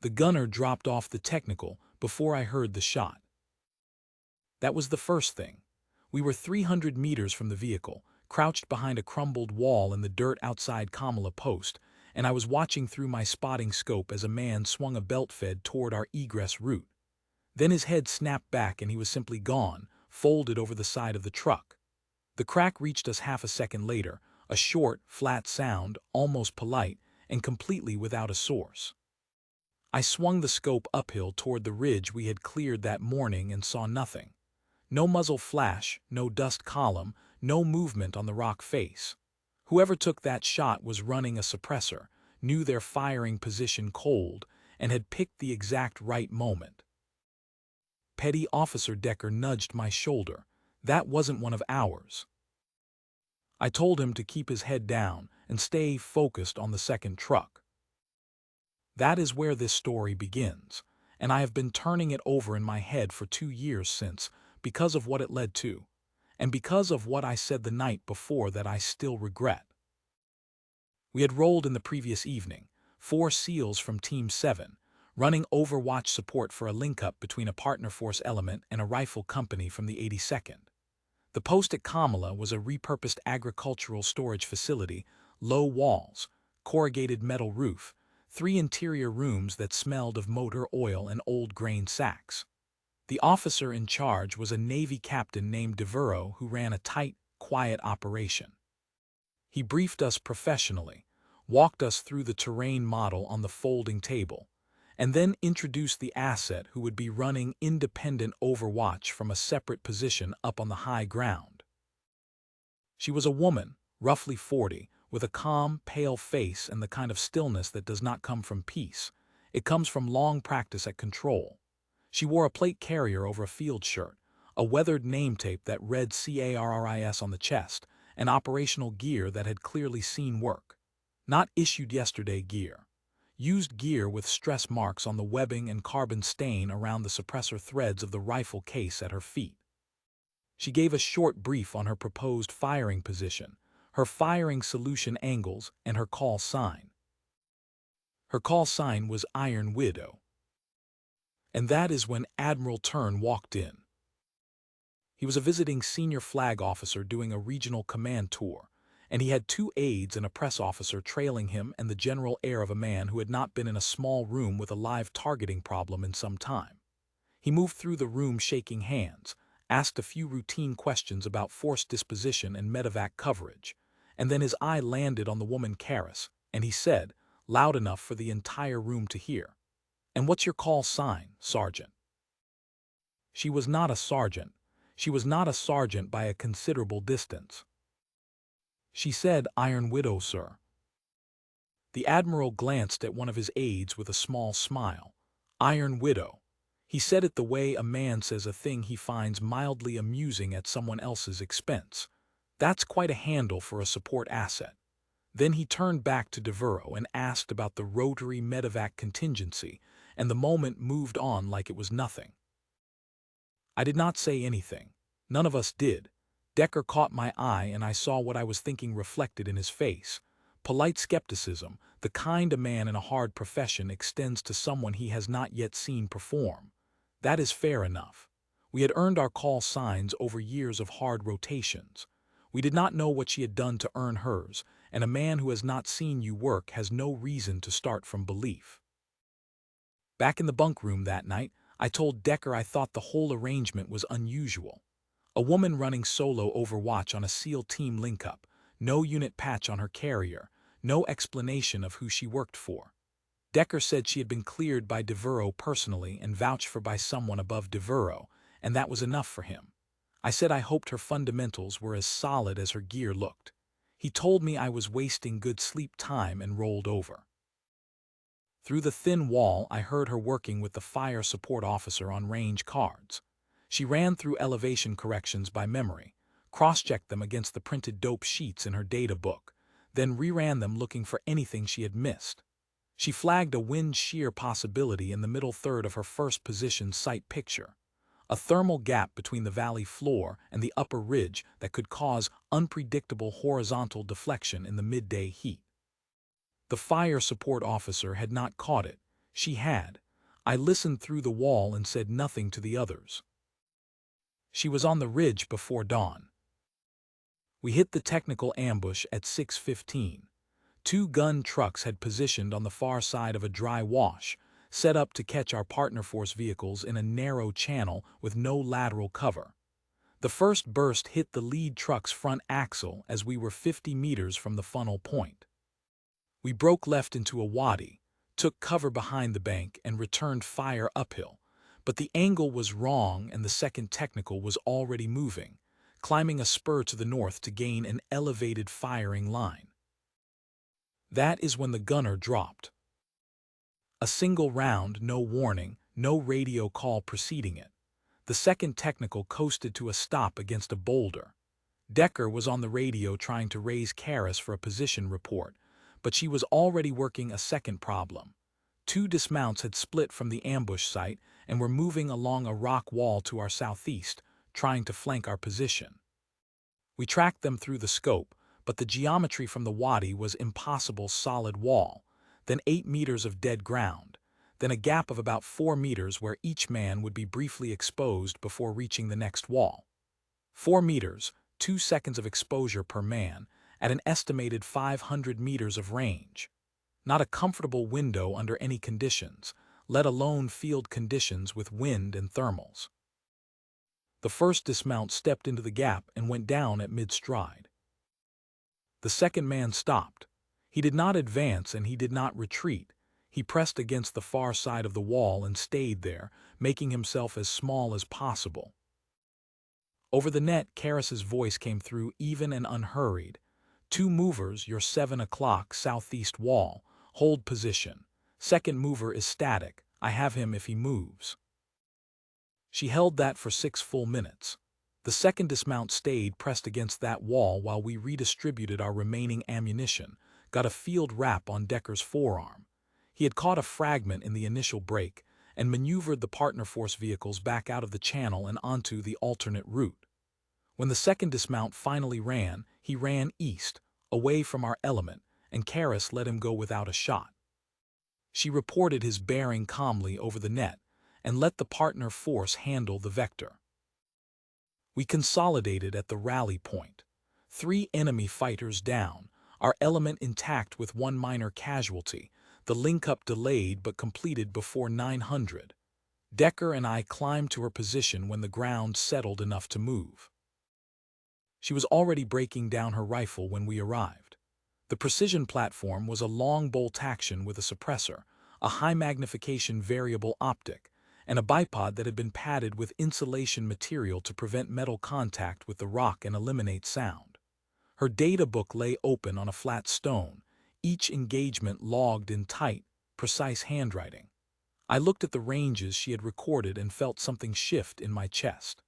The gunner dropped off the technical before I heard the shot. That was the first thing. We were 300 meters from the vehicle, crouched behind a crumbled wall in the dirt outside Kamala Post, and I was watching through my spotting scope as a man swung a belt fed toward our egress route. Then his head snapped back and he was simply gone, folded over the side of the truck. The crack reached us half a second later, a short, flat sound, almost polite, and completely without a source. I swung the scope uphill toward the ridge we had cleared that morning and saw nothing. No muzzle flash, no dust column, no movement on the rock face. Whoever took that shot was running a suppressor, knew their firing position cold, and had picked the exact right moment. Petty Officer Decker nudged my shoulder. That wasn't one of ours. I told him to keep his head down and stay focused on the second truck. That is where this story begins, and I have been turning it over in my head for 2 years since, because of what it led to, and because of what I said the night before that I still regret. We had rolled in the previous evening, 4 SEALs from Team 7, running overwatch support for a link-up between a partner force element and a rifle company from the 82nd. The post at Kamala was a repurposed agricultural storage facility, low walls, corrugated metal roof, 3 interior rooms that smelled of motor oil and old grain sacks. The officer in charge was a Navy captain named Devereaux who ran a tight, quiet operation. He briefed us professionally, walked us through the terrain model on the folding table, and then introduced the asset who would be running independent overwatch from a separate position up on the high ground. She was a woman, roughly 40, with a calm, pale face and the kind of stillness that does not come from peace. It comes from long practice at control. She wore a plate carrier over a field shirt, a weathered name tape that read CARRIS on the chest, and operational gear that had clearly seen work. Not issued yesterday gear. Used gear with stress marks on the webbing and carbon stain around the suppressor threads of the rifle case at her feet. She gave a short brief on her proposed firing position, her firing solution angles, and her call sign. Her call sign was Iron Widow. And that is when Admiral Turn walked in. He was a visiting senior flag officer doing a regional command tour, and he had 2 aides and a press officer trailing him and the general air of a man who had not been in a small room with a live targeting problem in some time. He moved through the room shaking hands, asked a few routine questions about force disposition and medevac coverage, and then his eye landed on the woman Karis, and he said, loud enough for the entire room to hear, "And what's your call sign, Sergeant?" She was not a sergeant. She was not a sergeant by a considerable distance. She said, "Iron Widow, sir." The Admiral glanced at one of his aides with a small smile. "Iron Widow." He said it the way a man says a thing he finds mildly amusing at someone else's expense. That's quite a handle for a support asset. Then he turned back to Devereaux and asked about the rotary medevac contingency, and the moment moved on like it was nothing. I did not say anything. None of us did. Decker caught my eye and I saw what I was thinking reflected in his face. Polite skepticism, the kind a man in a hard profession extends to someone he has not yet seen perform. That is fair enough. We had earned our call signs over years of hard rotations. We did not know what she had done to earn hers, and a man who has not seen you work has no reason to start from belief. Back in the bunk room that night, I told Decker I thought the whole arrangement was unusual. A woman running solo overwatch on a SEAL team link-up, no unit patch on her carrier, no explanation of who she worked for. Decker said she had been cleared by Devereaux personally and vouched for by someone above Devereaux, and that was enough for him. I said I hoped her fundamentals were as solid as her gear looked. He told me I was wasting good sleep time and rolled over. Through the thin wall, I heard her working with the fire support officer on range cards. She ran through elevation corrections by memory, cross-checked them against the printed dope sheets in her data book, then reran them looking for anything she had missed. She flagged a wind shear possibility in the middle third of her first position sight picture, a thermal gap between the valley floor and the upper ridge that could cause unpredictable horizontal deflection in the midday heat. The fire support officer had not caught it. She had. I listened through the wall and said nothing to the others. She was on the ridge before dawn. We hit the technical ambush at 6:15. Two gun trucks had positioned on the far side of a dry wash, set up to catch our partner force vehicles in a narrow channel with no lateral cover. The first burst hit the lead truck's front axle as we were 50 meters from the funnel point. We broke left into a wadi, took cover behind the bank, and returned fire uphill, but the angle was wrong and the second technical was already moving, climbing a spur to the north to gain an elevated firing line. That is when the gunner dropped. A single round, no warning, no radio call preceding it. The second technical coasted to a stop against a boulder. Decker was on the radio trying to raise Karis for a position report, but she was already working a second problem. Two dismounts had split from the ambush site and were moving along a rock wall to our southeast, trying to flank our position. We tracked them through the scope, but the geometry from the wadi was impossible solid wall, then 8 meters of dead ground, then a gap of about 4 meters where each man would be briefly exposed before reaching the next wall. 4 meters, 2 seconds of exposure per man, at an estimated 500 meters of range. Not a comfortable window under any conditions, let alone field conditions with wind and thermals. The first dismount stepped into the gap and went down at mid-stride. The second man stopped. He did not advance and he did not retreat. He pressed against the far side of the wall and stayed there, making himself as small as possible. Over the net, Karis's voice came through even and unhurried. 2 movers, your 7 o'clock southeast wall. Hold position. Second mover is static. I have him if he moves. She held that for 6 full minutes. The second dismount stayed pressed against that wall while we redistributed our remaining ammunition, got a field wrap on Decker's forearm. He had caught a fragment in the initial break and maneuvered the partner force vehicles back out of the channel and onto the alternate route. When the second dismount finally ran, he ran east, away from our element, and Karis let him go without a shot. She reported his bearing calmly over the net and let the partner force handle the vector. We consolidated at the rally point. 3 enemy fighters down, our element intact with 1 minor casualty, the link-up delayed but completed before 900. Decker and I climbed to her position when the ground settled enough to move. She was already breaking down her rifle when we arrived. The precision platform was a long bolt action with a suppressor, a high-magnification variable optic, and a bipod that had been padded with insulation material to prevent metal contact with the rock and eliminate sound. Her data book lay open on a flat stone, each engagement logged in tight, precise handwriting. I looked at the ranges she had recorded and felt something shift in my chest.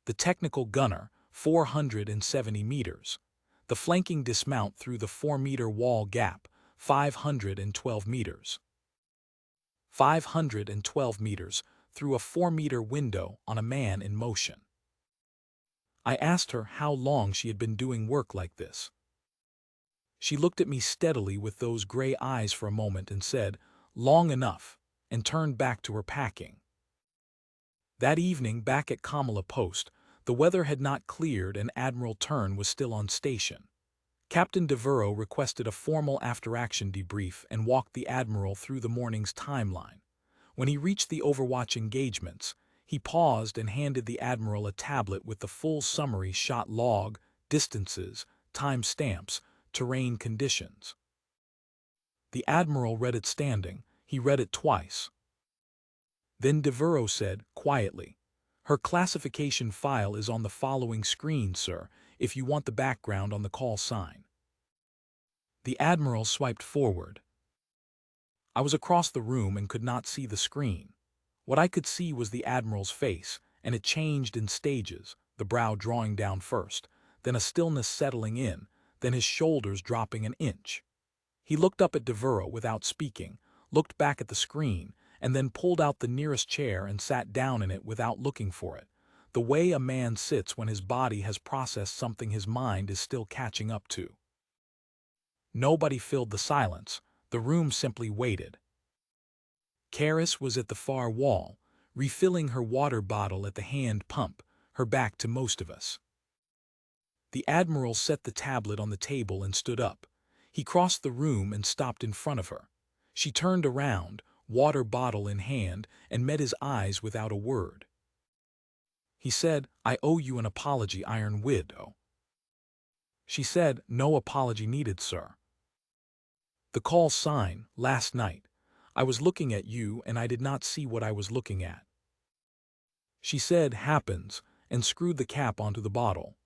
The technical gunner, 470 meters. The flanking dismount through the 4-meter wall gap, 512 meters. 512 meters through a 4-meter window on a man in motion. I asked her how long she had been doing work like this. She looked at me steadily with those gray eyes for a moment and said, "Long enough," and turned back to her packing. That evening, back at Kamala Post, the weather had not cleared and Admiral Tern was still on station. Captain Devereaux requested a formal after-action debrief and walked the Admiral through the morning's timeline. When he reached the Overwatch engagements, he paused and handed the Admiral a tablet with the full summary shot log, distances, time stamps, terrain conditions. The Admiral read it standing. He read it twice. Then Devereaux said, quietly, "Her classification file is on the following screen, sir, if you want the background on the call sign." The Admiral swiped forward. I was across the room and could not see the screen. What I could see was the Admiral's face, and it changed in stages, the brow drawing down first, then a stillness settling in, then his shoulders dropping an inch. He looked up at Devereaux without speaking, looked back at the screen, and then pulled out the nearest chair and sat down in it without looking for it, the way a man sits when his body has processed something his mind is still catching up to. Nobody filled the silence. The room simply waited. Karis was at the far wall, refilling her water bottle at the hand pump, her back to most of us. The Admiral set the tablet on the table and stood up. He crossed the room and stopped in front of her. She turned around, water bottle in hand, and met his eyes without a word. He said, "I owe you an apology, Iron Widow." She said, "No apology needed, sir. The call sign, last night. I was looking at you and I did not see what I was looking at." She said, "Happens," and screwed the cap onto the bottle.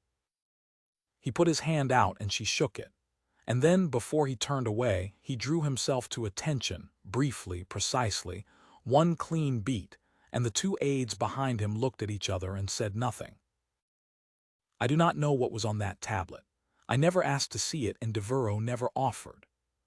He put his hand out and she shook it. And then, before he turned away, he drew himself to attention, briefly, precisely, one clean beat, and the two aides behind him looked at each other and said nothing. I do not know what was on that tablet. I never asked to see it and Devereaux never offered.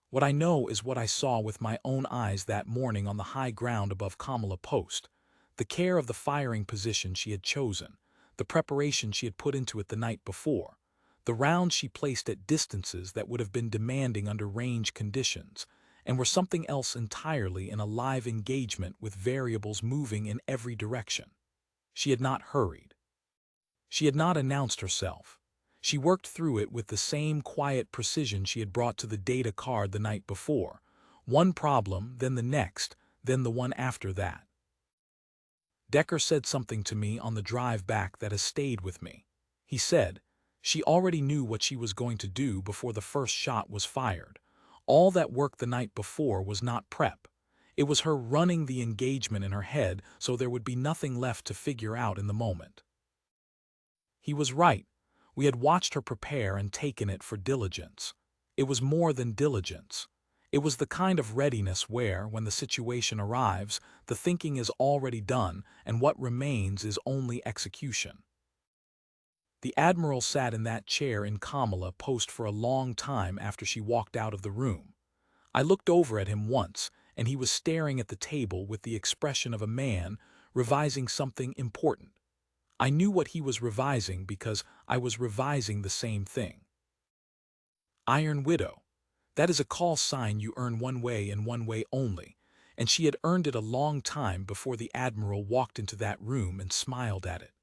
What I know is what I saw with my own eyes that morning on the high ground above Kamala Post, the care of the firing position she had chosen, the preparation she had put into it the night before, the rounds she placed at distances that would have been demanding under range conditions, and were something else entirely in a live engagement with variables moving in every direction. She had not hurried. She had not announced herself. She worked through it with the same quiet precision she had brought to the data card the night before. One problem, then the next, then the one after that. Decker said something to me on the drive back that has stayed with me. He said, "She already knew what she was going to do before the first shot was fired. All that work the night before was not prep. It was her running the engagement in her head so there would be nothing left to figure out in the moment." He was right. We had watched her prepare and taken it for diligence. It was more than diligence. It was the kind of readiness where, when the situation arrives, the thinking is already done and what remains is only execution. The Admiral sat in that chair in Kamala Post for a long time after she walked out of the room. I looked over at him once, and he was staring at the table with the expression of a man revising something important. I knew what he was revising because I was revising the same thing. Iron Widow. That is a call sign you earn one way and one way only, and she had earned it a long time before the Admiral walked into that room and smiled at it.